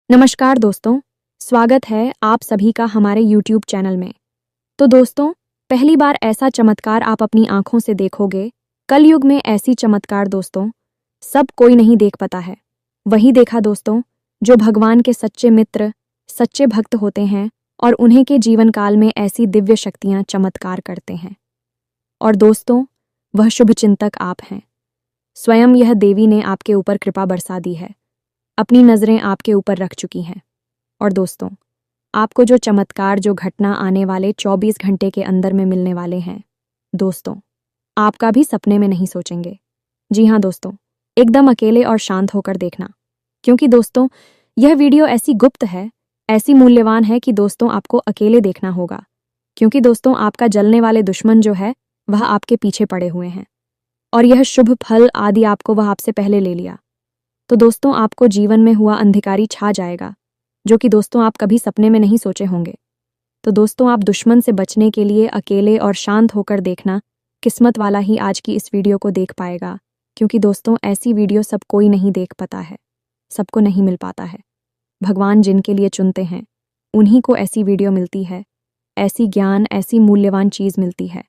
नमस्कार दोस्तों, स्वागत है आप सभी का हमारे YouTube चैनल में। तो दोस्तों, पहली बार ऐसा चमत्कार आप अपनी आंखों से देखोगे। कलयुग में ऐसी चमत्कार दोस्तों सब कोई नहीं देख पाता है। वही देखा दोस्तों जो भगवान के सच्चे मित्र, सच्चे भक्त होते हैं और उन्हीं के जीवन काल में ऐसी दिव्य शक्तियां चमत्कार करते हैं। और दोस्तों, वह शुभ चिंतक आप हैं। स्वयं यह देवी ने आपके ऊपर कृपा बरसा दी है, अपनी नज़रें आपके ऊपर रख चुकी हैं। और दोस्तों, आपको जो चमत्कार, जो घटना आने वाले 24 घंटे के अंदर में मिलने वाले हैं दोस्तों, आपका भी सपने में नहीं सोचेंगे। जी हाँ दोस्तों, एकदम अकेले और शांत होकर देखना, क्योंकि दोस्तों यह वीडियो ऐसी गुप्त है, ऐसी मूल्यवान है कि दोस्तों आपको अकेले देखना होगा। क्योंकि दोस्तों आपका जलने वाले दुश्मन जो है वह आपके पीछे पड़े हुए हैं और यह शुभ फल आदि आपको वह आपसे पहले ले लिया। तो दोस्तों आपको जीवन में हुआ अंधकारी छा जाएगा, जो कि दोस्तों आप कभी सपने में नहीं सोचे होंगे। तो दोस्तों आप दुश्मन से बचने के लिए अकेले और शांत होकर देखना। किस्मत वाला ही आज की इस वीडियो को देख पाएगा, क्योंकि दोस्तों ऐसी वीडियो सब कोई नहीं देख पाता है, सबको नहीं मिल पाता है। भगवान जिनके लिए चुनते हैं उन्हीं को ऐसी वीडियो मिलती है, ऐसी ज्ञान, ऐसी मूल्यवान चीज़ मिलती है।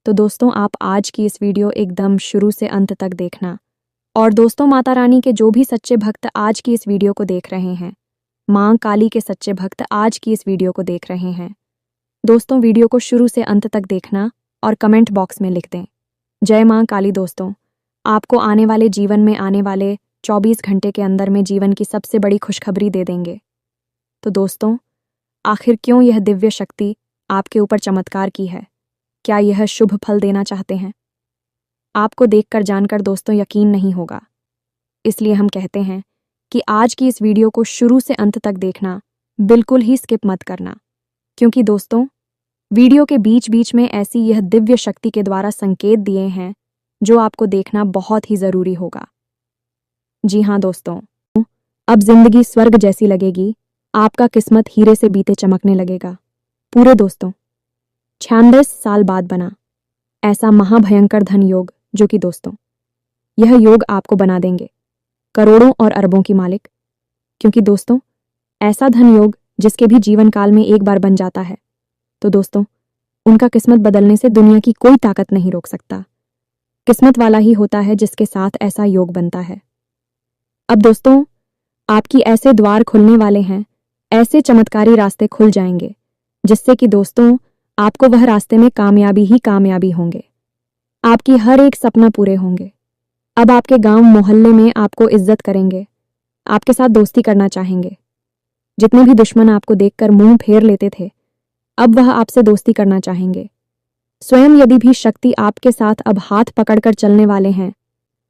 तो दोस्तों आप आज की इस वीडियो एकदम शुरू से अंत तक देखना। और दोस्तों माता रानी के जो भी सच्चे भक्त आज की इस वीडियो को देख रहे हैं, माँ काली के सच्चे भक्त आज की इस वीडियो को देख रहे हैं, दोस्तों वीडियो को शुरू से अंत तक देखना और कमेंट बॉक्स में लिख दें जय माँ काली। दोस्तों आपको आने वाले जीवन में आने वाले 24 घंटे के अंदर में जीवन की सबसे बड़ी खुशखबरी दे देंगे। तो दोस्तों आखिर क्यों यह दिव्य शक्ति आपके ऊपर चमत्कार की है? क्या यह शुभ फल देना चाहते हैं? आपको देखकर जानकर दोस्तों यकीन नहीं होगा, इसलिए हम कहते हैं कि आज की इस वीडियो को शुरू से अंत तक देखना, बिल्कुल ही स्किप मत करना। क्योंकि दोस्तों वीडियो के बीच बीच में ऐसी यह दिव्य शक्ति के द्वारा संकेत दिए हैं जो आपको देखना बहुत ही ज़रूरी होगा। जी हाँ दोस्तों, अब जिंदगी स्वर्ग जैसी लगेगी, आपका किस्मत हीरे से बीते चमकने लगेगा। पूरे दोस्तों 96 साल बाद बना ऐसा महाभयंकर धन योग, जो कि दोस्तों यह योग आपको बना देंगे करोड़ों और अरबों की मालिक। क्योंकि दोस्तों ऐसा धन योग जिसके भी जीवन काल में एक बार बन जाता है, तो दोस्तों उनका किस्मत बदलने से दुनिया की कोई ताकत नहीं रोक सकता। किस्मत वाला ही होता है जिसके साथ ऐसा योग बनता है। अब दोस्तों आपकी ऐसे द्वार खुलने वाले हैं, ऐसे चमत्कारी रास्ते खुल जाएंगे, जिससे कि दोस्तों आपको वह रास्ते में कामयाबी ही कामयाबी होंगे। आपकी हर एक सपना पूरे होंगे। अब आपके गांव मोहल्ले में आपको इज्जत करेंगे, आपके साथ दोस्ती करना चाहेंगे। जितने भी दुश्मन आपको देखकर मुंह फेर लेते थे, अब वह आपसे दोस्ती करना चाहेंगे। स्वयं यदि भी शक्ति आपके साथ अब हाथ पकड़कर चलने वाले हैं,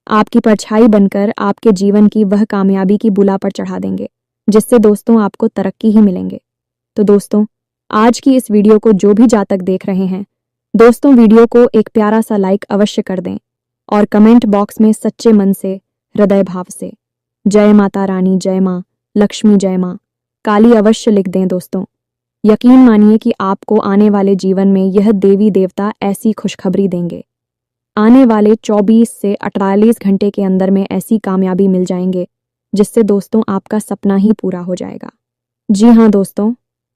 आपकी परछाई बनकर आपके जीवन की वह कामयाबी की बुला पर चढ़ा देंगे, जिससे दोस्तों आपको तरक्की ही मिलेंगे। तो दोस्तों आज की इस वीडियो को जो भी जातक देख रहे हैं, दोस्तों वीडियो को एक प्यारा सा लाइक अवश्य कर दें और कमेंट बॉक्स में सच्चे मन से, हृदय भाव से जय माता रानी, जय माँ लक्ष्मी, जय माँ काली अवश्य लिख दें। दोस्तों यकीन मानिए कि आपको आने वाले जीवन में यह देवी देवता ऐसी खुशखबरी देंगे। आने वाले 24 से 48 घंटे के अंदर में ऐसी कामयाबी मिल जाएंगे, जिससे दोस्तों आपका सपना ही पूरा हो जाएगा। जी हाँ दोस्तों,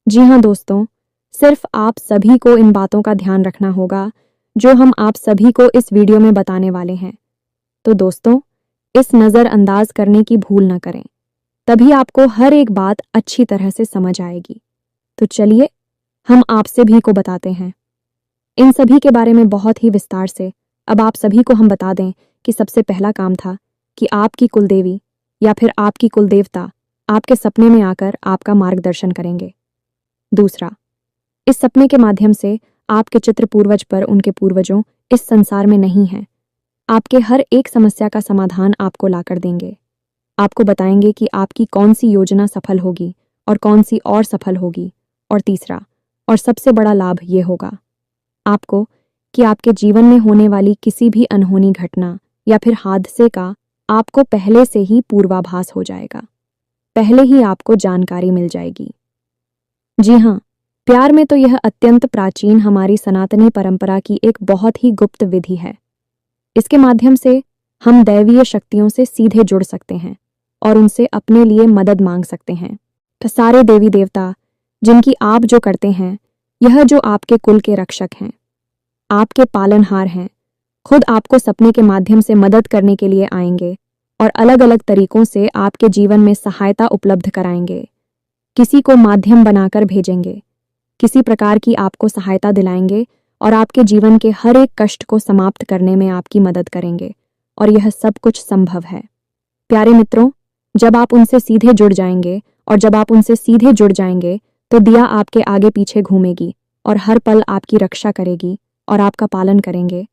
जी हाँ दोस्तों, सिर्फ आप सभी को इन बातों का ध्यान रखना होगा जो हम आप सभी को इस वीडियो में बताने वाले हैं। तो दोस्तों इस नज़रअंदाज करने की भूल न करें, तभी आपको हर एक बात अच्छी तरह से समझ आएगी। तो चलिए हम आप सभी को बताते हैं इन सभी के बारे में बहुत ही विस्तार से। अब आप सभी को हम बता दें कि सबसे पहला काम था कि आपकी कुलदेवी या फिर आपकी कुलदेवता आपके सपने में आकर आपका मार्गदर्शन करेंगे। दूसरा, इस सपने के माध्यम से आपके चित्र पूर्वज पर उनके पूर्वजों इस संसार में नहीं हैं, आपके हर एक समस्या का समाधान आपको लाकर देंगे। आपको बताएंगे कि आपकी कौन सी योजना सफल होगी और कौन सी और सफल होगी। और तीसरा और सबसे बड़ा लाभ ये होगा आपको कि आपके जीवन में होने वाली किसी भी अनहोनी घटना या फिर हादसे का आपको पहले से ही पूर्वाभास हो जाएगा, पहले ही आपको जानकारी मिल जाएगी। जी हाँ, प्यार में तो यह अत्यंत प्राचीन हमारी सनातनी परंपरा की एक बहुत ही गुप्त विधि है। इसके माध्यम से हम दैवीय शक्तियों से सीधे जुड़ सकते हैं और उनसे अपने लिए मदद मांग सकते हैं। तो सारे देवी देवता जिनकी आप जो करते हैं, यह जो आपके कुल के रक्षक हैं, आपके पालनहार हैं, खुद आपको सपने के माध्यम से मदद करने के लिए आएंगे और अलग अलग तरीकों से आपके जीवन में सहायता उपलब्ध कराएंगे। किसी को माध्यम बनाकर भेजेंगे, किसी प्रकार की आपको सहायता दिलाएंगे और आपके जीवन के हर एक कष्ट को समाप्त करने में आपकी मदद करेंगे। और यह सब कुछ संभव है। प्यारे मित्रों, जब आप उनसे सीधे जुड़ जाएंगे तो दिया आपके आगे पीछे घूमेगी और हर पल आपकी रक्षा करेगी और आपका पालन करेंगे।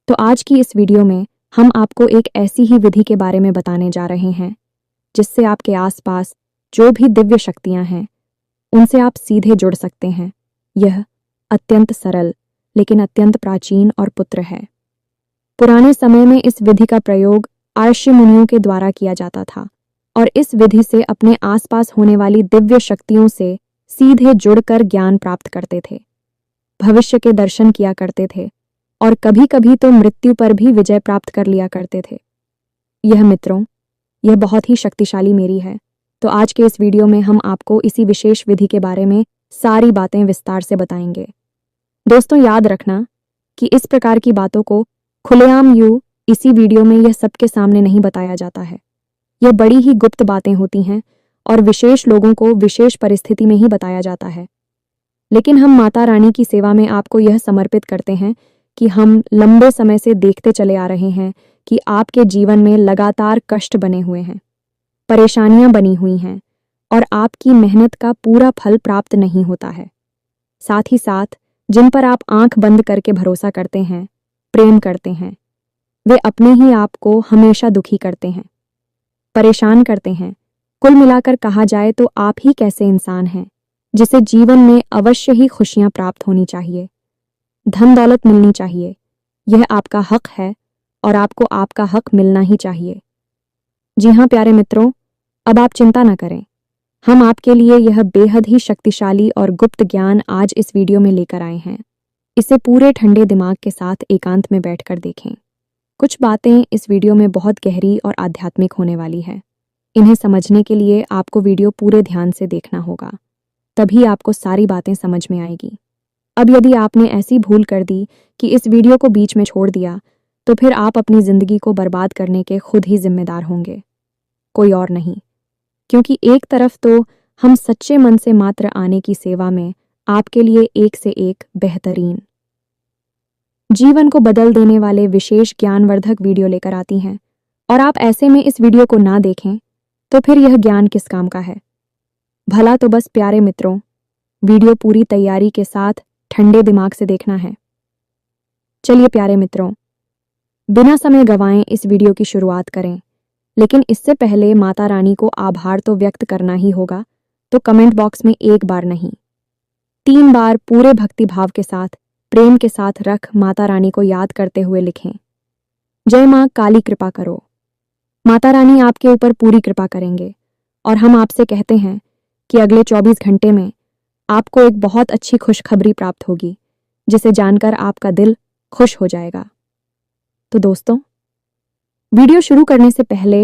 तो आज की इस वीडियो में हम आपको एक ऐसी ही विधि के बारे में बताने जा रहे हैं जिससे आपके आसपास जो भी दिव्य शक्तियां हैं उनसे आप सीधे जुड़ सकते हैं। यह अत्यंत सरल लेकिन अत्यंत प्राचीन और पुत्र है। पुराने समय में इस विधि का प्रयोग आर्षि मुनियों के द्वारा किया जाता था और इस विधि से अपने आसपास होने वाली दिव्य शक्तियों से सीधे जुड़कर ज्ञान प्राप्त करते थे, भविष्य के दर्शन किया करते थे और कभी कभी तो मृत्यु पर भी विजय प्राप्त कर लिया करते थे। यह मित्रों, यह बहुत ही शक्तिशाली मेरी है। तो आज के इस वीडियो में हम आपको इसी विशेष विधि के बारे में सारी बातें विस्तार से बताएंगे। दोस्तों, याद रखना कि इस प्रकार की बातों को खुलेआम इसी वीडियो में यह सबके सामने नहीं बताया जाता है। यह बड़ी ही गुप्त बातें होती हैं और विशेष लोगों को विशेष परिस्थिति में ही बताया जाता है। लेकिन हम माता रानी की सेवा में आपको यह समर्पित करते हैं कि हम लंबे समय से देखते चले आ रहे हैं कि आपके जीवन में लगातार कष्ट बने हुए हैं, परेशानियां बनी हुई हैं और आपकी मेहनत का पूरा फल प्राप्त नहीं होता है। साथ ही साथ जिन पर आप आंख बंद करके भरोसा करते हैं, प्रेम करते हैं, वे अपने ही आप को हमेशा दुखी करते हैं, परेशान करते हैं। कुल मिलाकर कहा जाए तो आप ही कैसे इंसान हैं जिसे जीवन में अवश्य ही खुशियां प्राप्त होनी चाहिए, धन दौलत मिलनी चाहिए। यह आपका हक है और आपको आपका हक मिलना ही चाहिए। जी हाँ प्यारे मित्रों, अब आप चिंता न करें। हम आपके लिए यह बेहद ही शक्तिशाली और गुप्त ज्ञान आज इस वीडियो में लेकर आए हैं। इसे पूरे ठंडे दिमाग के साथ एकांत में बैठकर देखें। कुछ बातें इस वीडियो में बहुत गहरी और आध्यात्मिक होने वाली है। इन्हें समझने के लिए आपको वीडियो पूरे ध्यान से देखना होगा, तभी आपको सारी बातें समझ में आएगी। अब यदि आपने ऐसी भूल कर दी कि इस वीडियो को बीच में छोड़ दिया, तो फिर आप अपनी जिंदगी को बर्बाद करने के खुद ही जिम्मेदार होंगे, कोई और नहीं। क्योंकि एक तरफ तो हम सच्चे मन से मात्र आने की सेवा में आपके लिए एक से एक बेहतरीन, जीवन को बदल देने वाले विशेष ज्ञानवर्धक वीडियो लेकर आती हैं, और आप ऐसे में इस वीडियो को ना देखें तो फिर यह ज्ञान किस काम का है। भला तो बस प्यारे मित्रों, वीडियो पूरी तैयारी के साथ ठंडे दिमाग से देखना है। चलिए प्यारे मित्रों, बिना समय गंवाए इस वीडियो की शुरुआत करें। लेकिन इससे पहले माता रानी को आभार तो व्यक्त करना ही होगा, तो कमेंट बॉक्स में एक बार नहीं 3 बार पूरे भक्ति भाव के साथ, प्रेम के साथ रख माता रानी को याद करते हुए लिखें, जय माँ काली कृपा करो। माता रानी आपके ऊपर पूरी कृपा करेंगे और हम आपसे कहते हैं कि अगले 24 घंटे में आपको एक बहुत अच्छी खुशखबरी प्राप्त होगी, जिसे जानकर आपका दिल खुश हो जाएगा। तो दोस्तों, वीडियो शुरू करने से पहले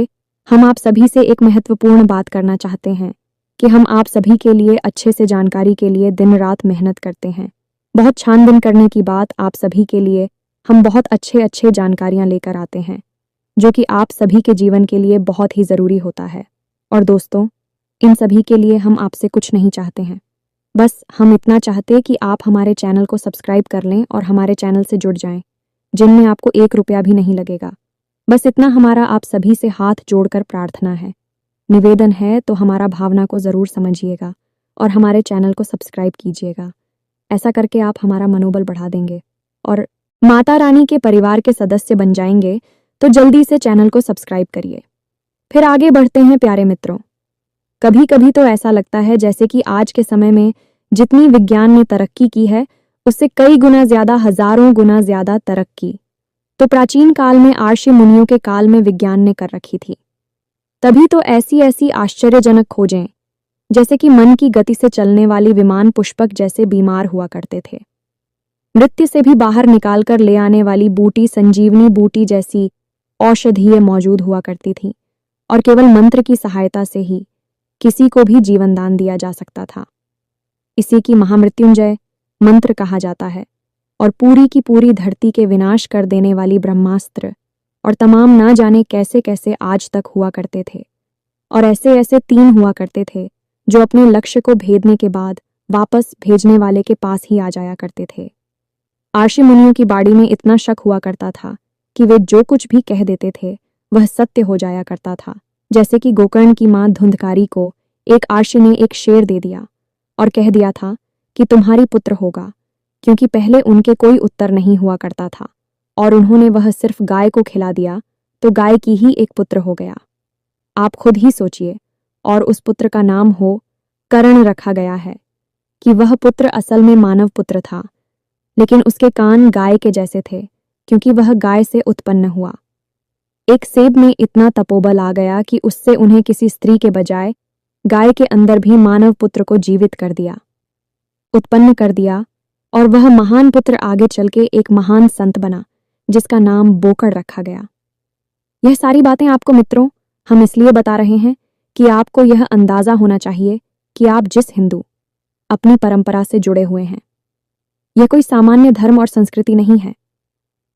हम आप सभी से एक महत्वपूर्ण बात करना चाहते हैं कि हम आप सभी के लिए अच्छे से जानकारी के लिए दिन रात मेहनत करते हैं। बहुत छानबीन करने की बात, आप सभी के लिए हम बहुत अच्छे जानकारियां लेकर आते हैं, जो कि आप सभी के जीवन के लिए बहुत ही ज़रूरी होता है। और दोस्तों, इन सभी के लिए हम आपसे कुछ नहीं चाहते हैं, बस हम इतना चाहते कि आप हमारे चैनल को सब्सक्राइब कर लें और हमारे चैनल से जुड़ जाएं, जिनमें आपको 1 रुपया भी नहीं लगेगा। बस इतना हमारा आप सभी से हाथ जोड़कर प्रार्थना है, निवेदन है। तो हमारा भावना को ज़रूर समझिएगा और हमारे चैनल को सब्सक्राइब कीजिएगा। ऐसा करके आप हमारा मनोबल बढ़ा देंगे और माता रानी के परिवार के सदस्य बन जाएंगे। तो जल्दी से चैनल को सब्सक्राइब करिए। फिर आगे बढ़ते हैं प्यारे मित्रों। कभी कभी तो ऐसा लगता है जैसे कि आज के समय में जितनी विज्ञान ने तरक्की की है, उससे कई गुना ज़्यादा, हजारों गुना ज़्यादा तरक्की तो प्राचीन काल में आर्षि मुनियों के काल में विज्ञान ने कर रखी थी। तभी तो ऐसी आश्चर्यजनक खोजें, जैसे कि मन की गति से चलने वाली विमान पुष्पक जैसे बीमार हुआ करते थे, मृत्यु से भी बाहर निकालकर ले आने वाली बूटी संजीवनी बूटी जैसी औषधीय मौजूद हुआ करती थी, और केवल मंत्र की सहायता से ही किसी को भी जीवन दान दिया जा सकता था। इसी की महामृत्युंजय मंत्र कहा जाता है और पूरी की पूरी धरती के विनाश कर देने वाली ब्रह्मास्त्र और तमाम ना जाने कैसे कैसे आज तक हुआ करते थे। और ऐसे ऐसे 3 हुआ करते थे जो अपने लक्ष्य को भेदने के बाद वापस भेजने वाले के पास ही आ जाया करते थे। आर्षि मुनियों की बाड़ी में इतना शक हुआ करता था कि वे जो कुछ भी कह देते थे वह सत्य हो जाया करता था। जैसे कि गोकर्ण की मां धुंधकारी को एक आर्षि ने एक शेर दे दिया और कह दिया था कि तुम्हारी पुत्र होगा, क्योंकि पहले उनके कोई उत्तर नहीं हुआ करता था और उन्होंने वह सिर्फ गाय को खिला दिया तो गाय की ही एक पुत्र हो गया। आप खुद ही सोचिए, और उस पुत्र का नाम हो कर्ण रखा गया है कि वह पुत्र असल में मानव पुत्र था, लेकिन उसके कान गाय के जैसे थे क्योंकि वह गाय से उत्पन्न हुआ। एक सेब में इतना तपोबल आ गया कि उससे उन्हें किसी स्त्री के बजाय गाय के अंदर भी मानव पुत्र को जीवित कर दिया, उत्पन्न कर दिया, और वह महान पुत्र आगे चल के एक महान संत बना जिसका नाम बोकड़ रखा गया। यह सारी बातें आपको मित्रों हम इसलिए बता रहे हैं कि आपको यह अंदाजा होना चाहिए कि आप जिस हिंदू अपनी परंपरा से जुड़े हुए हैं, यह कोई सामान्य धर्म और संस्कृति नहीं है।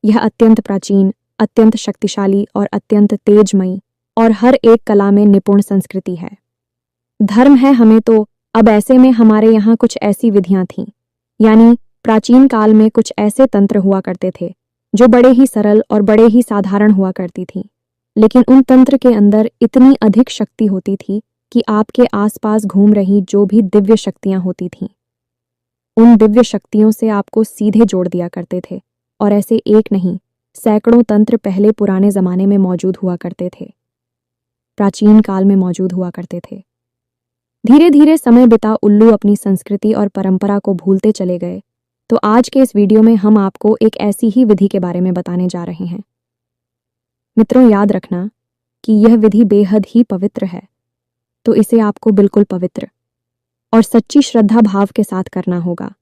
यह अत्यंत प्राचीन, अत्यंत शक्तिशाली और अत्यंत तेजमयी और हर एक कला में निपुण संस्कृति है। धर्म है हमें तो अब ऐसे में हमारे यहाँ कुछ ऐसी विधियां थीं, यानी प्राचीन काल में कुछ ऐसे तंत्र हुआ करते थे जो बड़े ही सरल और बड़े ही साधारण हुआ करती थी, लेकिन उन तंत्र के अंदर इतनी अधिक शक्ति होती थी कि आपके आसपास घूम रही जो भी दिव्य शक्तियां होती थीं, उन दिव्य शक्तियों से आपको सीधे जोड़ दिया करते थे। और ऐसे एक नहीं, सैकड़ों तंत्र पहले पुराने जमाने में मौजूद हुआ करते थे, प्राचीन काल में मौजूद हुआ करते थे। धीरे धीरे समय बिता उल्लू अपनी संस्कृति और परंपरा को भूलते चले गए, तो आज के इस वीडियो में हम आपको एक ऐसी ही विधि के बारे में बताने जा रहे हैं। मित्रों, याद रखना कि यह विधि बेहद ही पवित्र है, तो इसे आपको बिल्कुल पवित्र और सच्ची श्रद्धा भाव के साथ करना होगा,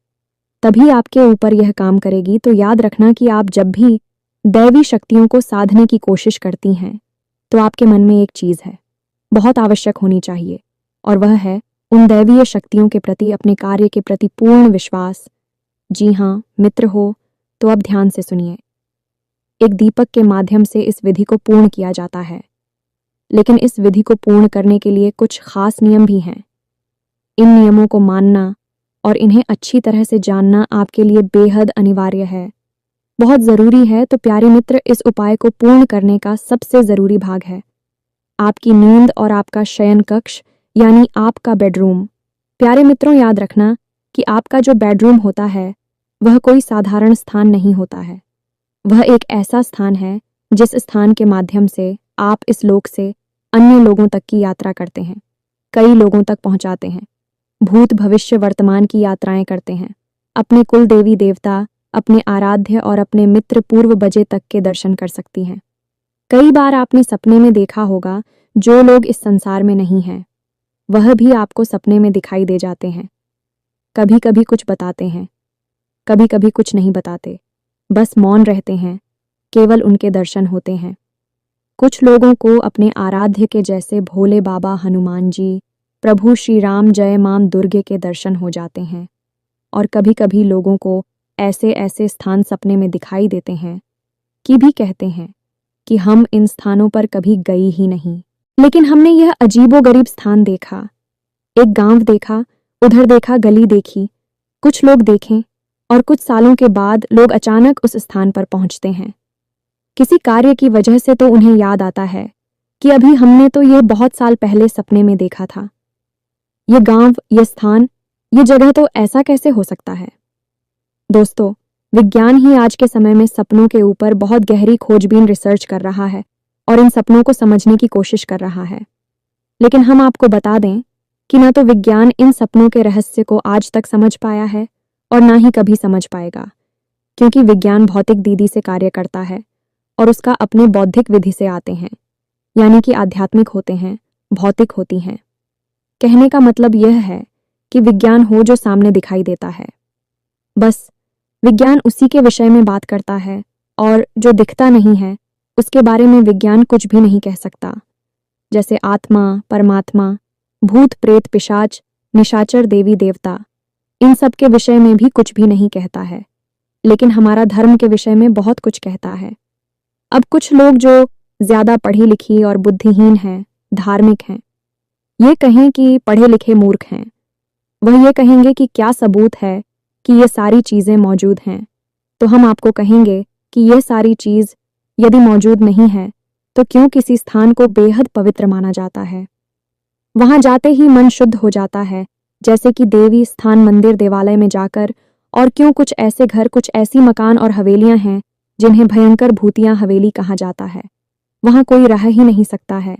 तभी आपके ऊपर यह काम करेगी। तो याद रखना कि आप जब भी दैवी शक्तियों को साधने की कोशिश करती हैं तो आपके मन में एक चीज़ है, बहुत आवश्यक होनी चाहिए, और वह है उन दैवीय शक्तियों के प्रति अपने कार्य के प्रति पूर्ण विश्वास। जी हाँ मित्र हो तो अब ध्यान से सुनिए। एक दीपक के माध्यम से इस विधि को पूर्ण किया जाता है, लेकिन इस विधि को पूर्ण करने के लिए कुछ खास नियम भी हैं। इन नियमों को मानना और इन्हें अच्छी तरह से जानना आपके लिए बेहद अनिवार्य है, बहुत ज़रूरी है। तो प्यारे मित्र, इस उपाय को पूर्ण करने का सबसे ज़रूरी भाग है आपकी नींद और आपका शयन कक्ष, यानी आपका बेडरूम। प्यारे मित्रों, याद रखना कि आपका जो बेडरूम होता है वह कोई साधारण स्थान नहीं होता है। वह एक ऐसा स्थान है जिस स्थान के माध्यम से आप इस लोक से अन्य लोगों तक की यात्रा करते हैं, कई लोगों तक पहुंचाते हैं, भूत भविष्य वर्तमान की यात्राएं करते हैं, अपने कुल देवी देवता, अपने आराध्य और अपने मित्र पूर्व बजे तक के दर्शन कर सकती हैं। कई बार आपने सपने में देखा होगा जो लोग इस संसार में नहीं हैं वह भी आपको सपने में दिखाई दे जाते हैं। कभी कभी कुछ बताते हैं, कभी कभी कुछ नहीं बताते, बस मौन रहते हैं, केवल उनके दर्शन होते हैं। कुछ लोगों को अपने आराध्य के जैसे भोले बाबा हनुमान जी, प्रभु श्री राम, जय मां दुर्गे के दर्शन हो जाते हैं, और कभी कभी लोगों को ऐसे ऐसे स्थान सपने में दिखाई देते हैं कि भी कहते हैं कि हम इन स्थानों पर कभी गई ही नहीं, लेकिन हमने यह अजीबोगरीब स्थान देखा, एक गांव देखा, उधर देखा, गली देखी, कुछ लोग देखें, और कुछ सालों के बाद लोग अचानक उस स्थान पर पहुंचते हैं। किसी कार्य की वजह से तो उन्हें याद आता है कि अभी हमने तो यह बहुत साल पहले सपने में देखा था। ये गांव, ये स्थान, ये जगह तो ऐसा कैसे हो सकता है? दोस्तों, विज्ञान ही आज के समय में सपनों के ऊपर बहुत गहरी खोजबीन रिसर्च कर रहा है और इन सपनों को समझने की कोशिश कर रहा है। लेकिन हम आपको बता दें कि ना तो विज्ञान इन सपनों के रहस्य को आज तक समझ पाया है और ना ही कभी समझ पाएगा, क्योंकि विज्ञान भौतिक दीदी से कार्य करता है और उसका अपने बौद्धिक विधि से आते हैं, यानी कि आध्यात्मिक होते हैं, भौतिक होती हैं। कहने का मतलब यह है कि विज्ञान हो जो सामने दिखाई देता है, बस विज्ञान उसी के विषय में बात करता है, और जो दिखता नहीं है उसके बारे में विज्ञान कुछ भी नहीं कह सकता। जैसे आत्मा, परमात्मा, भूत प्रेत पिशाच, निशाचर देवी देवता, इन सब के विषय में भी कुछ भी नहीं कहता है, लेकिन हमारा धर्म के विषय में बहुत कुछ कहता है। अब कुछ लोग जो ज्यादा पढ़ी लिखी और बुद्धिहीन हैं, धार्मिक हैं, ये कहें कि पढ़े लिखे मूर्ख हैं, वह ये कहेंगे कि क्या सबूत है कि ये सारी चीजें मौजूद हैं। तो हम आपको कहेंगे कि ये सारी चीज यदि मौजूद नहीं है तो क्यों किसी स्थान को बेहद पवित्र माना जाता है। वहां जाते ही मन शुद्ध हो जाता है, जैसे कि देवी स्थान, मंदिर, देवालय में जाकर। और क्यों कुछ ऐसे घर, कुछ ऐसी मकान और हवेलियां हैं जिन्हें भयंकर भूतिया हवेली कहा जाता है, वहां कोई रह ही नहीं सकता है।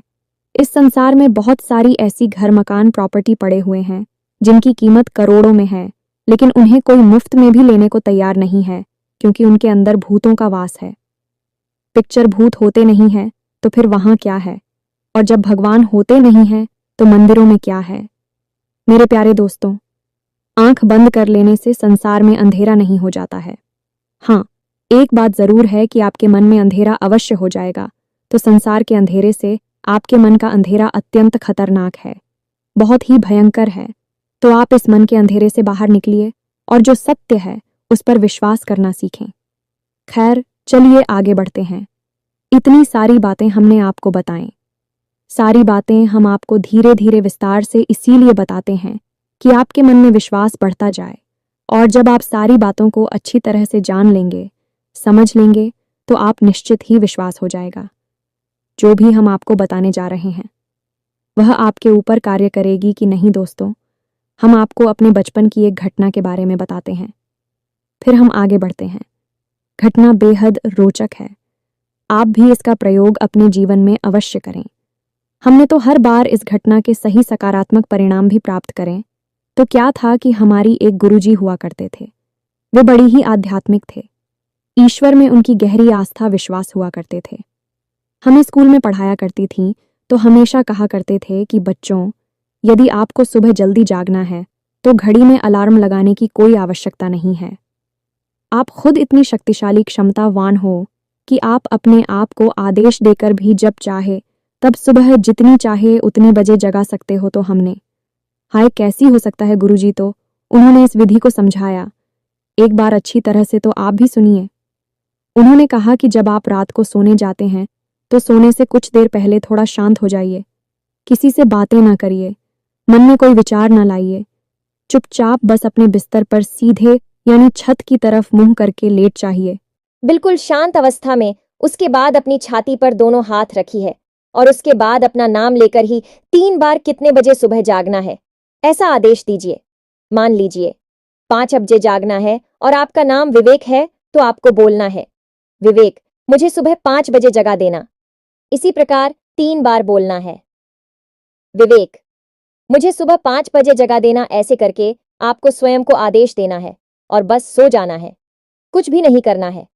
इस संसार में बहुत सारी ऐसी घर, मकान, प्रॉपर्टी पड़े हुए हैं जिनकी कीमत करोड़ों में है, लेकिन उन्हें कोई मुफ्त में भी लेने को तैयार नहीं है, क्योंकि उनके अंदर भूतों का वास है। पिक्चर भूत होते नहीं है तो फिर वहां क्या है? और जब भगवान होते नहीं हैं तो मंदिरों में क्या है? मेरे प्यारे दोस्तों, आंख बंद कर लेने से संसार में अंधेरा नहीं हो जाता है। हाँ, एक बात जरूर है कि आपके मन में अंधेरा अवश्य हो जाएगा, तो संसार के अंधेरे से आपके मन का अंधेरा अत्यंत खतरनाक है, बहुत ही भयंकर है। तो आप इस मन के अंधेरे से बाहर निकलिए और जो सत्य है उस पर विश्वास करना सीखें। खैर, चलिए आगे बढ़ते हैं। इतनी सारी बातें हमने आपको बताएं, सारी बातें हम आपको धीरे धीरे विस्तार से इसीलिए बताते हैं कि आपके मन में विश्वास बढ़ता जाए। और जब आप सारी बातों को अच्छी तरह से जान लेंगे, समझ लेंगे, तो आप निश्चित ही विश्वास हो जाएगा। जो भी हम आपको बताने जा रहे हैं वह आपके ऊपर कार्य करेगी कि नहीं दोस्तों। हम आपको अपने बचपन की एक घटना के बारे में बताते हैं, फिर हम आगे बढ़ते हैं। घटना बेहद रोचक है, आप भी इसका प्रयोग अपने जीवन में अवश्य करें। हमने तो हर बार इस घटना के सही सकारात्मक परिणाम भी प्राप्त करें। तो क्या था कि हमारी एक गुरुजी हुआ करते थे। वे बड़ी ही आध्यात्मिक थे, ईश्वर में उनकी गहरी आस्था, विश्वास हुआ करते थे। हमें स्कूल में पढ़ाया करती थीं तो हमेशा कहा करते थे कि बच्चों, यदि आपको सुबह जल्दी जागना है तो घड़ी में अलार्म लगाने की कोई आवश्यकता नहीं है। आप खुद इतनी शक्तिशाली, क्षमतावान हो कि आप अपने आप को आदेश देकर भी जब चाहे तब सुबह जितनी चाहे उतनी बजे जगा सकते हो। तो हमने, हाय कैसी हो सकता है गुरुजी, तो उन्होंने इस विधि को समझाया। एक बार अच्छी तरह से तो आप भी सुनिए। उन्होंने कहा कि जब आप रात को सोने जाते हैं तो सोने से कुछ देर पहले थोड़ा शांत हो जाइए, किसी से बातें ना करिए, मन में कोई विचार ना लाइए, चुपचाप बस अपने बिस्तर पर सीधे यानी छत की तरफ मुंह करके लेट जाइए, बिल्कुल शांत अवस्था में। उसके बाद अपनी छाती पर दोनों हाथ रखी है और उसके बाद अपना नाम लेकर ही 3 बार कितने बजे सुबह जागना है ऐसा आदेश दीजिए। मान लीजिए 5 बजे जागना है और आपका नाम विवेक है, तो आपको बोलना है, विवेक मुझे सुबह 5 बजे जगा देना। इसी प्रकार 3 बार बोलना है, विवेक मुझे सुबह 5 बजे जगा देना। ऐसे करके आपको स्वयं को आदेश देना है और बस सो जाना है, कुछ भी नहीं करना है,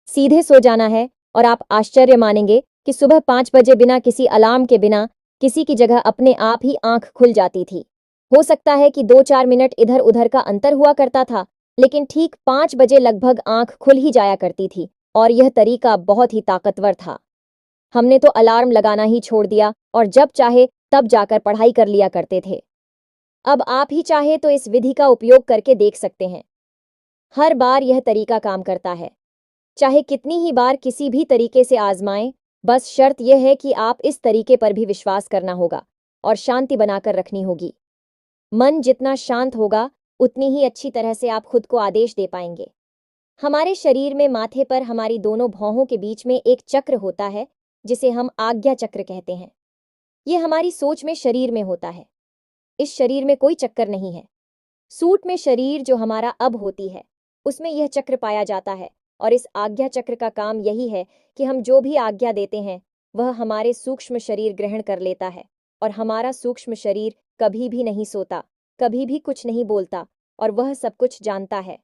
सीधे सो जाना है। और आप आश्चर्य मानेंगे कि सुबह 5 बजे बिना किसी अलार्म के, बिना किसी की जगह अपने आप ही आंख खुल जाती थी। हो सकता है कि 2-4 मिनट इधर उधर का अंतर हुआ करता था, लेकिन ठीक 5 बजे लगभग आंख खुल ही जाया करती थी। और यह तरीका बहुत ही ताकतवर था। हमने तो अलार्म लगाना ही छोड़ दिया और जब चाहे तब जाकर पढ़ाई कर लिया करते थे। अब आप ही चाहे तो इस विधि का उपयोग करके देख सकते हैं। हर बार यह तरीका काम करता है, चाहे कितनी ही बार किसी भी तरीके से आजमाएं। बस शर्त यह है कि आप इस तरीके पर भी विश्वास करना होगा और शांति बनाकर रखनी होगी। मन जितना शांत होगा उतनी ही अच्छी तरह से आप खुद को आदेश दे पाएंगे। हमारे शरीर में माथे पर हमारी दोनों भौहों के बीच में एक चक्र होता है जिसे हम आज्ञा चक्र कहते हैं। यह हमारी सोच में शरीर में होता है। इस शरीर में कोई चक्कर नहीं है। सूट में शरीर जो हमारा अब होती है उसमें यह चक्र पाया जाता है। और इस आज्ञा चक्र का काम यही है कि हम जो भी आज्ञा देते हैं वह हमारे सूक्ष्म शरीर ग्रहण कर लेता है। और हमारा सूक्ष्म शरीर कभी भी नहीं सोता, कभी भी कुछ नहीं बोलता, और वह सब कुछ जानता है।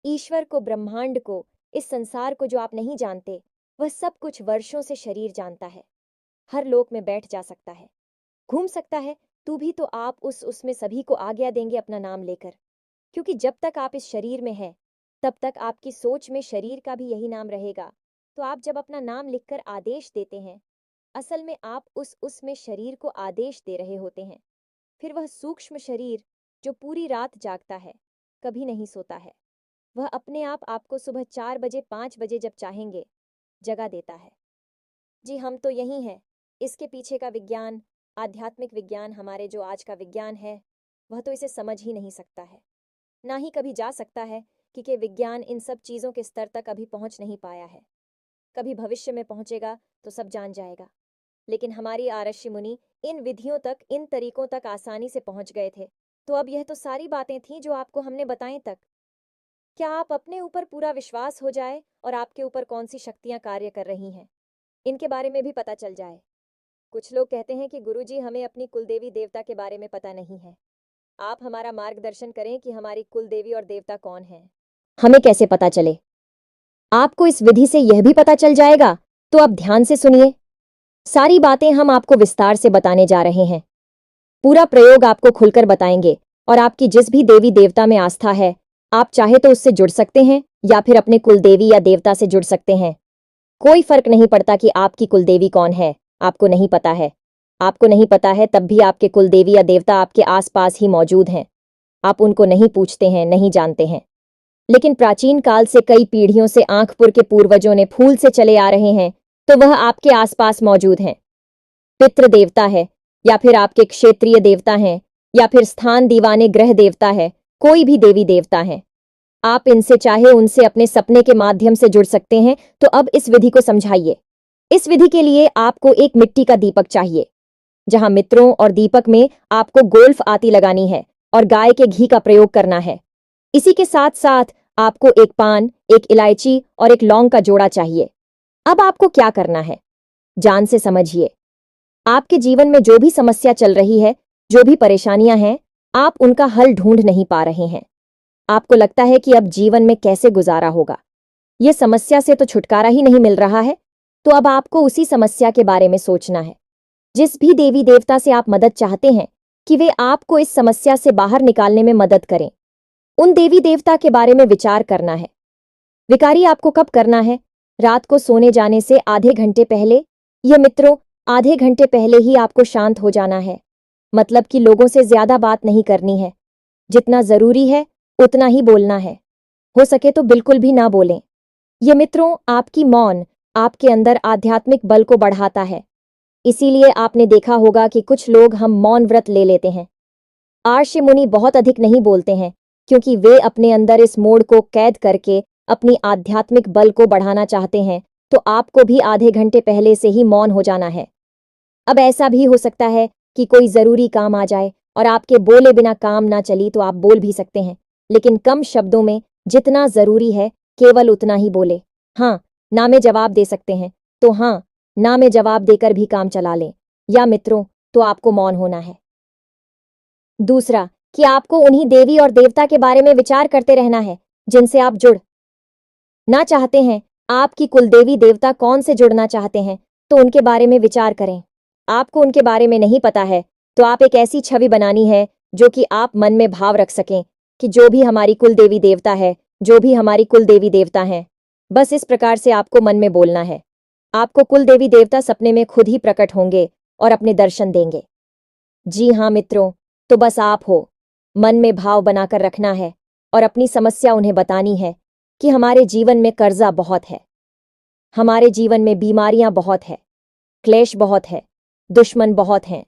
ईश्वर को, ब्रह्मांड को, इस संसार को जो आप नहीं जानते, वह सब कुछ वर्षों से शरीर जानता है। हर लोक में बैठ जा सकता है, घूम सकता है, तू भी तो आप उसमें सभी को आज्ञा देंगे अपना नाम लेकर। क्योंकि जब तक आप इस शरीर में हैं तब तक आपकी सोच में शरीर का भी यही नाम रहेगा। तो आप जब अपना नाम लिखकर आदेश देते हैं असल में आप उसमें शरीर को आदेश दे रहे होते हैं। फिर वह सूक्ष्म शरीर जो पूरी रात जागता है, कभी नहीं सोता है, वह अपने आप आपको सुबह 4 बजे 5 बजे जब चाहेंगे जगा देता है। जी, हम तो यही हैं। इसके पीछे का विज्ञान, आध्यात्मिक विज्ञान, हमारे जो आज का विज्ञान है, वह तो इसे समझ ही नहीं सकता है, ना ही कभी जा सकता है, क्योंकि विज्ञान इन सब चीज़ों के स्तर तक अभी पहुंच नहीं पाया है। कभी भविष्य में पहुंचेगा तो सब जान जाएगा। लेकिन हमारी आरष्य मुनि इन विधियों तक, इन तरीकों तक आसानी से पहुंच गए थे। तो अब यह तो सारी बातें थीं जो आपको हमने बताएं तक। क्या आप अपने ऊपर पूरा विश्वास हो जाए और आपके ऊपर कौन सी शक्तियां कार्य कर रही हैं, इनके बारे में भी पता चल जाए। कुछ लोग कहते हैं कि गुरुजी, हमें अपनी कुलदेवी देवता के बारे में पता नहीं है। आप हमारा मार्गदर्शन करें कि हमारी कुलदेवी और देवता कौन है। हमें कैसे पता चले? आपको इस विधि से यह भी पता चल जाएगा। तो अब ध्यान से सुनिए। सारी बातें हम आपको विस्तार से बताने जा रहे हैं। पूरा प्रयोग आपको खुलकर बताएंगे और आपकी जिस भी देवी देवता में आस्था है, आप चाहे तो उससे जुड़ सकते हैं या फिर अपने कुलदेवी या देवता से जुड़ सकते हैं। कोई फर्क नहीं पड़ता कि आपकी कुलदेवी कौन है। आपको नहीं पता है, आपको नहीं पता है, तब भी आपके कुलदेवी या देवता आपके आसपास ही मौजूद हैं। आप उनको नहीं पूछते हैं, नहीं जानते हैं। लेकिन प्राचीन काल से कई पीढ़ियों से आंखपुर के पूर्वजों ने फूल से चले आ रहे हैं, तो वह आपके आसपास मौजूद हैं। पितृ देवता है, या फिर आपके क्षेत्रीय देवता हैं, या फिर स्थान दीवाने ग्रह देवता है, कोई भी देवी देवता है। आप इनसे चाहे उनसे अपने सपने के माध्यम से जुड़ सकते हैं। तो अब इस विधि को समझाइए। इस विधि के लिए आपको एक मिट्टी का दीपक चाहिए, जहां मित्रों और दीपक में आपको गोल्फ आती लगानी है और गाय के घी का प्रयोग करना है। इसी के साथ साथ आपको एक पान, एक इलायची और एक लौंग का जोड़ा चाहिए। अब आपको क्या करना है, जान से समझिए। आपके जीवन में जो भी समस्या चल रही है, जो भी परेशानियां हैं, आप उनका हल ढूंढ नहीं पा रहे हैं। आपको लगता है कि अब जीवन में कैसे गुजारा होगा, यह समस्या से तो छुटकारा ही नहीं मिल रहा है। तो अब आपको उसी समस्या के बारे में सोचना है। जिस भी देवी देवता से आप मदद चाहते हैं कि वे आपको इस समस्या से बाहर निकालने में मदद करें, उन देवी देवता के बारे में विचार करना है। विकारी आपको कब करना है? रात को सोने जाने से आधे घंटे पहले। यह मित्रों, आधे घंटे पहले ही आपको शांत हो जाना है। मतलब कि लोगों से ज्यादा बात नहीं करनी है। जितना जरूरी है उतना ही बोलना है। हो सके तो बिल्कुल भी ना बोलें। यह मित्रों, आपकी मौन आपके अंदर आध्यात्मिक बल को बढ़ाता है। इसीलिए आपने देखा होगा कि कुछ लोग हम मौन व्रत ले लेते हैं। आर्ष्य मुनि बहुत अधिक नहीं बोलते हैं, क्योंकि वे अपने अंदर इस मोड़ को कैद करके अपनी आध्यात्मिक बल को बढ़ाना चाहते हैं। तो आपको भी आधे घंटे पहले से ही मौन हो जाना है। अब ऐसा भी हो सकता है कि कोई जरूरी काम आ जाए और आपके बोले बिना काम ना चली, तो आप बोल भी सकते हैं, लेकिन कम शब्दों में, जितना जरूरी है केवल उतना ही बोले। हाँ, ना में जवाब दे सकते हैं तो हाँ, ना में जवाब देकर भी काम चला लें। या मित्रों, तो आपको मौन होना है। दूसरा, कि आपको उन्हीं देवी और देवता के बारे में विचार करते रहना है जिनसे आप जुड़ ना चाहते हैं। आपकी कुलदेवी देवता कौन से जुड़ना चाहते हैं, तो उनके बारे में विचार करें। आपको उनके बारे में नहीं पता है, तो आप एक ऐसी छवि बनानी है जो कि आप मन में भाव रख सकें कि जो भी हमारी कुलदेवी देवता है, जो भी हमारी कुलदेवी देवता हैं। बस इस प्रकार से आपको मन में बोलना है। आपको कुलदेवी देवता सपने में खुद ही प्रकट होंगे और अपने दर्शन देंगे। जी हाँ मित्रों, तो बस आप हो। मन में भाव बनाकर रखना है और अपनी समस्या उन्हें बतानी है कि हमारे जीवन में कर्जा बहुत है, हमारे जीवन में बीमारियां बहुत है, क्लेश बहुत है, दुश्मन बहुत हैं।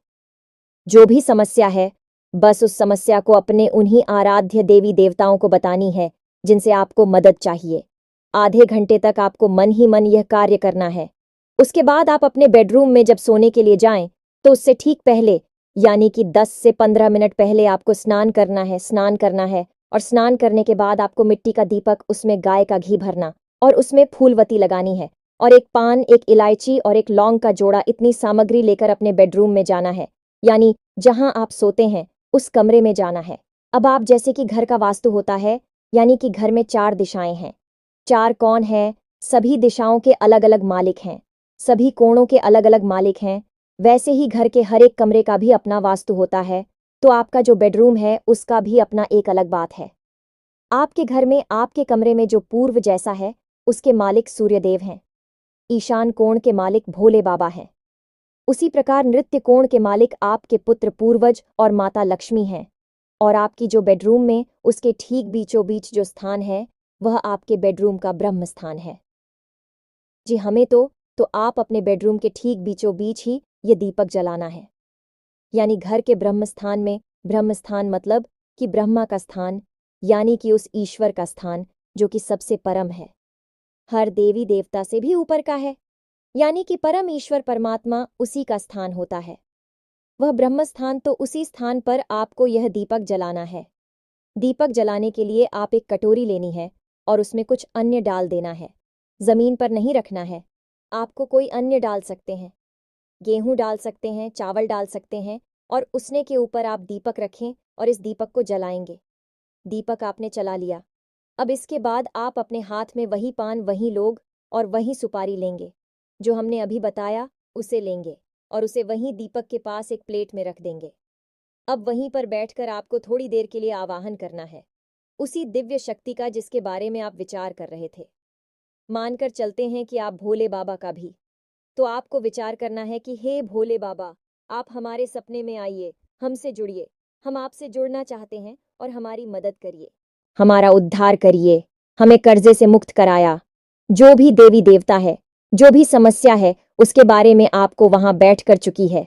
जो भी समस्या है, बस उस समस्या को अपने उन्हीं आराध्य देवी देवताओं को बतानी है जिनसे आपको मदद चाहिए। आधे घंटे तक आपको मन ही मन यह कार्य करना है। उसके बाद आप अपने बेडरूम में जब सोने के लिए जाएं, तो उससे ठीक पहले, यानी कि 10 से 15 मिनट पहले आपको स्नान करना है। और स्नान करने के बाद आपको मिट्टी का दीपक, उसमें गाय का घी भरना और उसमें फूलवती लगानी है, और एक पान, एक इलायची और एक लौंग का जोड़ा, इतनी सामग्री लेकर अपने बेडरूम में जाना है, यानी जहां आप सोते हैं उस कमरे में जाना है। अब आप, जैसे कि घर का वास्तु होता है, यानी कि घर में 4 दिशाएं हैं। 4 कौन है? सभी दिशाओं के अलग अलग मालिक हैं, सभी कोणों के अलग अलग मालिक हैं। वैसे ही घर के हर एक कमरे का भी अपना वास्तु होता है। तो आपका जो बेडरूम है उसका भी अपना एक अलग बात है। आपके घर में, आपके कमरे में जो पूर्व जैसा है, उसके मालिक सूर्यदेव हैं। ईशान कोण के मालिक भोले बाबा हैं। उसी प्रकार नृत्य कोण के मालिक आपके पुत्र पूर्वज और माता लक्ष्मी हैं। और आपकी जो बेडरूम में उसके ठीक बीचों बीच जो स्थान है वह आपके बेडरूम का ब्रह्म स्थान है। जी हमें तो आप अपने बेडरूम के ठीक बीचों बीच ही ये दीपक जलाना है। यानी घर के ब्रह्म स्थान में, ब्रह्म स्थान मतलब कि ब्रह्मा का स्थान, यानी कि उस ईश्वर का स्थान जो कि सबसे परम है, हर देवी देवता से भी ऊपर का है, यानी कि परम ईश्वर परमात्मा उसी का स्थान होता है। वह ब्रह्म स्थान, तो उसी स्थान पर आपको यह दीपक जलाना है। दीपक जलाने के लिए आप एक कटोरी लेनी है और उसमें कुछ अन्य डाल देना है। जमीन पर नहीं रखना है, आपको कोई अन्य डाल सकते हैं, गेहूं डाल सकते हैं, चावल डाल सकते हैं, और उसने के ऊपर आप दीपक रखें और इस दीपक को जलाएंगे। दीपक आपने चला लिया। अब इसके बाद आप अपने हाथ में वही पान, वही लोग और वही सुपारी लेंगे जो हमने अभी बताया, उसे लेंगे और उसे वहीं दीपक के पास एक प्लेट में रख देंगे। अब वहीं पर बैठकर आपको थोड़ी देर के लिए आवाहन करना है उसी दिव्य शक्ति का जिसके बारे में आप विचार कर रहे थे। मानकर चलते हैं कि आप भोले बाबा का भी, तो आपको विचार करना है कि हे भोले बाबा, आप हमारे सपने में आइए, हमसे जुड़िए, हम आपसे जुड़ना चाहते हैं और हमारी मदद करिए, हमारा उद्धार करिए, हमें कर्जे से मुक्त कराया। जो भी देवी देवता है, जो भी समस्या है, उसके बारे में आपको वहां बैठ कर चुकी है।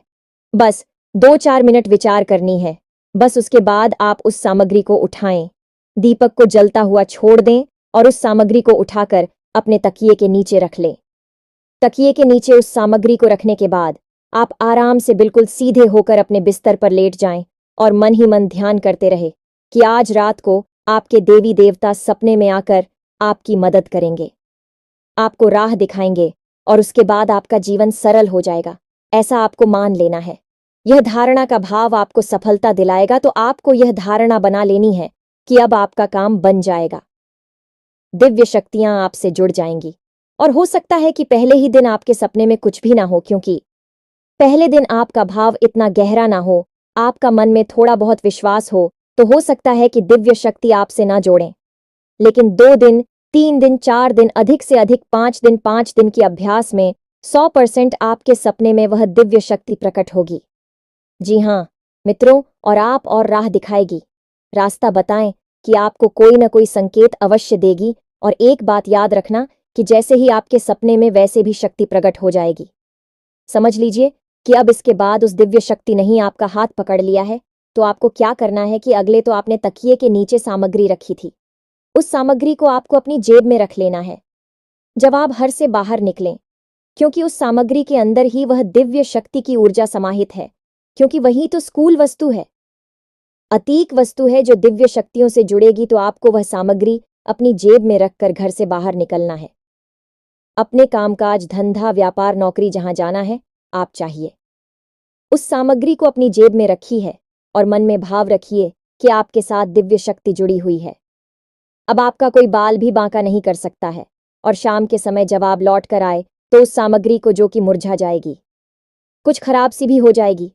बस 2-4 मिनट विचार करनी है। बस उसके बाद आप उस सामग्री को उठाएं, दीपक को जलता हुआ छोड़ दें और उस सामग्री को उठाकर अपने तकिए के नीचे रख लें। तकिए के नीचे उस सामग्री को रखने के बाद आप आराम से बिल्कुल सीधे होकर अपने बिस्तर पर लेट जाएं और मन ही मन ध्यान करते रहे कि आज रात को आपके देवी देवता सपने में आकर आपकी मदद करेंगे, आपको राह दिखाएंगे और उसके बाद आपका जीवन सरल हो जाएगा। ऐसा आपको मान लेना है। यह धारणा का भाव आपको सफलता दिलाएगा, तो आपको यह धारणा बना लेनी है कि अब आपका काम बन जाएगा। दिव्य शक्तियां आपसे जुड़ जाएंगी और हो सकता है कि पहले ही दिन आपके सपने में कुछ भी ना हो, क्योंकि पहले दिन आपका भाव इतना गहरा ना हो, आपका मन में थोड़ा बहुत विश्वास हो सकता है कि दिव्य शक्ति आपसे ना जोड़ें। लेकिन 2 दिन, 3 दिन, 4 दिन, अधिक से अधिक 5 दिन के अभ्यास में 100% आपके सपने में वह दिव्य शक्ति प्रकट होगी। जी हाँ मित्रों, और आप और राह दिखाएगी, रास्ता बताएं कि आपको कोई ना कोई संकेत अवश्य देगी। और एक बात याद रखना कि जैसे ही आपके सपने में वैसे भी शक्ति प्रकट हो जाएगी। समझ लीजिए कि अब इसके बाद उस दिव्य शक्ति ने ही आपका हाथ पकड़ लिया है, तो आपको क्या करना है कि अगले तो आपने तकिए के नीचे सामग्री रखी थी, उस सामग्री को आपको अपनी जेब में रख लेना है जब आप घर से बाहर निकलें, क्योंकि उस सामग्री के अंदर ही वह दिव्य शक्ति की ऊर्जा समाहित है, क्योंकि वही तो स्कूल वस्तु है, अतीक वस्तु है जो दिव्य शक्तियों से जुड़ेगी। तो आपको वह सामग्री अपनी जेब में रखकर घर से बाहर निकलना है। अपने कामकाज, धंधा, व्यापार, नौकरी जहां जाना है आप चाहिए, उस सामग्री को अपनी जेब में रखी है और मन में भाव रखिए कि आपके साथ दिव्य शक्ति जुड़ी हुई है। अब आपका कोई बाल भी बांका नहीं कर सकता है और शाम के समय जब आप लौट कर आए तो उस सामग्री को, जो कि मुरझा जाएगी, कुछ खराब सी भी हो जाएगी,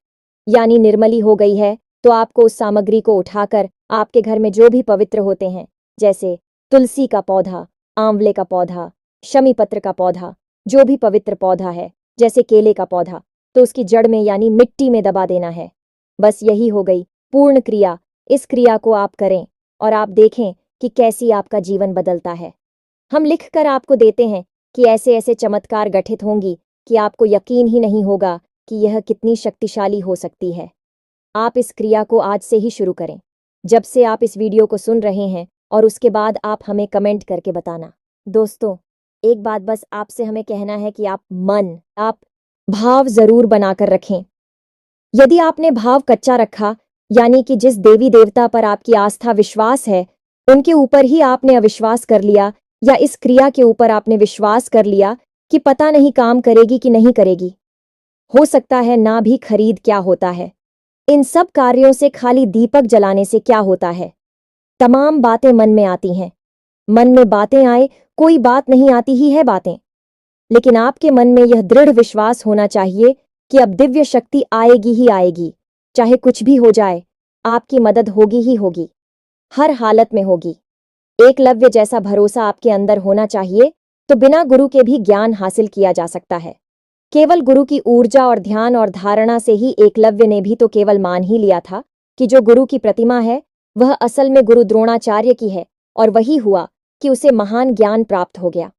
यानी निर्मली हो गई है, तो आपको उस सामग्री को उठाकर आपके घर में जो भी पवित्र होते हैं, जैसे तुलसी का पौधा, आंवले का पौधा, शमी पत्र का पौधा, जो भी पवित्र पौधा है, जैसे केले का पौधा, तो उसकी जड़ में यानी मिट्टी में दबा देना है। बस यही हो गई पूर्ण क्रिया। इस क्रिया को आप करें और आप देखें कि कैसी आपका जीवन बदलता है। हम लिख कर आपको देते हैं कि ऐसे ऐसे चमत्कार गठित होंगी कि आपको यकीन ही नहीं होगा कि यह कितनी शक्तिशाली हो सकती है। आप इस क्रिया को आज से ही शुरू करें, जब से आप इस वीडियो को सुन रहे हैं, और उसके बाद आप हमें कमेंट करके बताना। दोस्तों, एक बात बस आपसे हमें कहना है कि आप भाव जरूर बनाकर रखें। यदि आपने भाव कच्चा रखा, यानी कि जिस देवी देवता पर आपकी आस्था विश्वास है उनके ऊपर ही आपने अविश्वास कर लिया, या इस क्रिया के ऊपर आपने विश्वास कर लिया कि पता नहीं काम करेगी कि नहीं करेगी, हो सकता है ना भी खरीद क्या होता है, इन सब कार्यों से खाली दीपक जलाने से क्या होता है। तमाम बातें मन में आती हैं, मन में बातें आए, कोई बात नहीं आती ही है बातें, लेकिन आपके मन में यह दृढ़ विश्वास होना चाहिए कि अब दिव्य शक्ति आएगी ही आएगी, चाहे कुछ भी हो जाए, आपकी मदद होगी ही होगी, हर हालत में होगी। एकलव्य जैसा भरोसा आपके अंदर होना चाहिए, तो बिना गुरु के भी ज्ञान हासिल किया जा सकता है। केवल गुरु की ऊर्जा और ध्यान और धारणा से ही एकलव्य ने भी तो केवल मान ही लिया था कि जो गुरु की प्रतिमा है वह असल में गुरु द्रोणाचार्य की है, और वही हुआ कि उसे महान ज्ञान प्राप्त हो गया।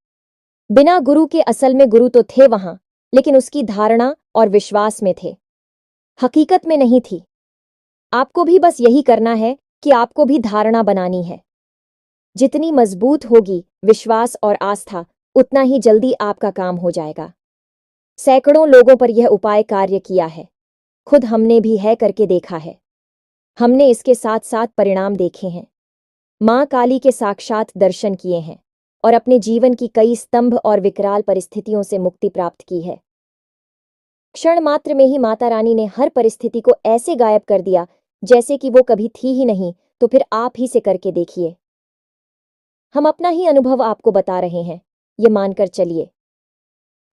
बिना गुरु के असल में गुरु तो थे वहां, लेकिन उसकी धारणा और विश्वास में थे, हकीकत में नहीं थी। आपको भी बस यही करना है कि आपको भी धारणा बनानी है। जितनी मजबूत होगी विश्वास और आस्था, उतना ही जल्दी आपका काम हो जाएगा। सैकड़ों लोगों पर यह उपाय कार्य किया है, खुद हमने भी है करके देखा है। हमने इसके साथ साथ परिणाम देखे हैं। मां काली के साक्षात दर्शन किए हैं और अपने जीवन की कई स्तंभ और विकराल परिस्थितियों से मुक्ति प्राप्त की है। क्षण मात्र में ही माता रानी ने हर परिस्थिति को ऐसे गायब कर दिया जैसे कि वो कभी थी ही नहीं। तो फिर आप ही से करके देखिए। हम अपना ही अनुभव आपको बता रहे हैं, ये मानकर चलिए।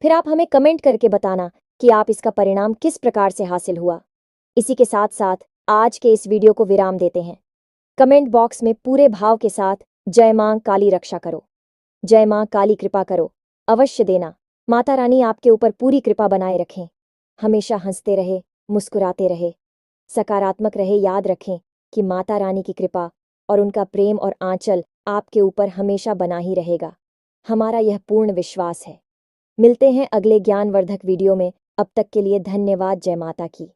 फिर आप हमें कमेंट करके बताना कि आप इसका परिणाम किस प्रकार से हासिल हुआ। इसी के साथ साथ आज के इस वीडियो को विराम देते हैं। कमेंट बॉक्स में पूरे भाव के साथ जय मां काली रक्षा करो, जय मां काली कृपा करो अवश्य देना। माता रानी आपके ऊपर पूरी कृपा बनाए रखें, हमेशा हंसते रहे, मुस्कुराते रहे, सकारात्मक रहे। याद रखें कि माता रानी की कृपा और उनका प्रेम और आंचल आपके ऊपर हमेशा बना ही रहेगा, हमारा यह पूर्ण विश्वास है। मिलते हैं अगले ज्ञानवर्धक वीडियो में। अब तक के लिए धन्यवाद। जय माता की।